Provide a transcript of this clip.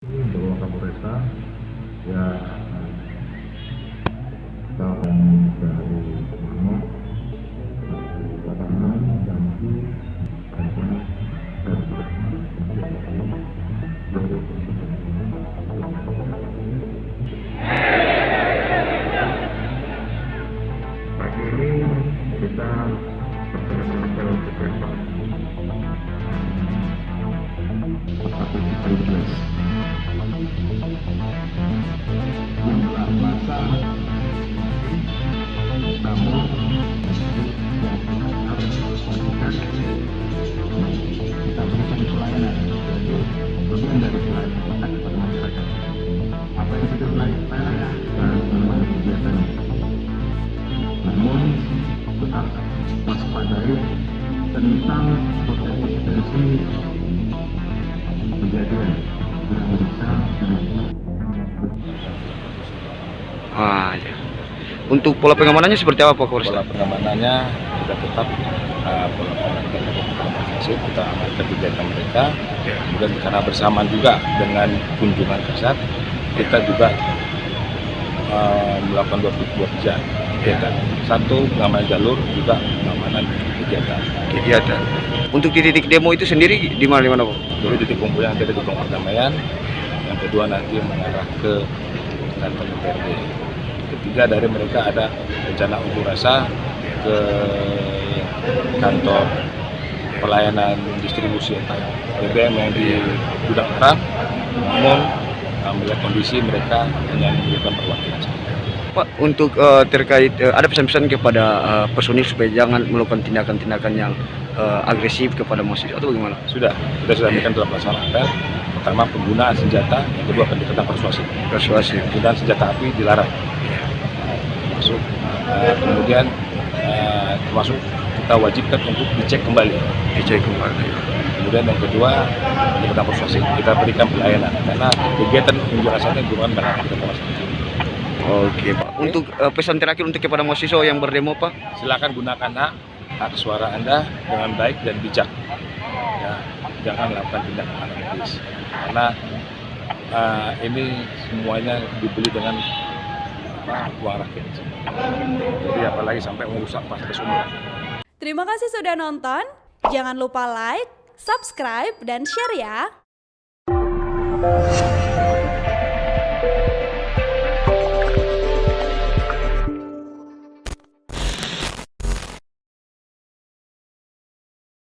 Bawa Kapolresta ya tahun dari Mano Batangan Jambi dan pagi ini kita berkesempatan untuk berapa jumlah masa namun harus kita berikan pelayanan jadi bagian dari pelayanan kita kepada masyarakat apa yang kita lakukan dan kegiatan namun tetap waspadai tentang potensi kejadian yang bisa terjadi. Ya. Untuk pola pengamanannya seperti apa Pak Kapolres? Pola pengamanannya kita tetap pola pengamanannya kita amankan kegiatan mereka. Kemudian karena bersamaan juga dengan kunjungan kasat, kita juga melakukan dua kegiatan. Satu pengamanan jalur, juga pengamanan kegiatan. Untuk titik demo itu sendiri di mana Pak? Jadi titik kumpul yang ada di Kampung Perdamaian, yang kedua nanti mengarah ke kantor DPRD. Ketiga dari mereka ada rencana unjuk rasa ke kantor pelayanan distribusi BBM yang di Gudang Garam, namun melihat kondisi mereka hanya memberikan perwakilan. Pak, untuk terkait ada pesan-pesan kepada personil supaya jangan melakukan tindakan-tindakan yang agresif kepada mahasiswa atau bagaimana? Sudah sampaikan dalam pelaksanaan apel. Pertama penggunaan senjata, yang kedua pendekatan persuasif. Penggunaan senjata api dilarang. Kemudian termasuk kita wajibkan untuk dicek kembali. Kemudian yang kedua pendekatan persuasif, kita berikan pelayanan karena kegiatan unjuk rasanya bukan barang kita masyarakat. Oke Pak. Untuk pesan terakhir untuk kepada mahasiswa yang berdemo Pak? Silakan gunakan hak suara Anda dengan baik dan bijak. Ya, jangan lakukan tindakan anarkis karena ini semuanya dibeli dengan uang rakyat. Jadi apalagi sampai merusak fasilitas umum. Terima kasih sudah nonton. Jangan lupa like, subscribe, dan share ya.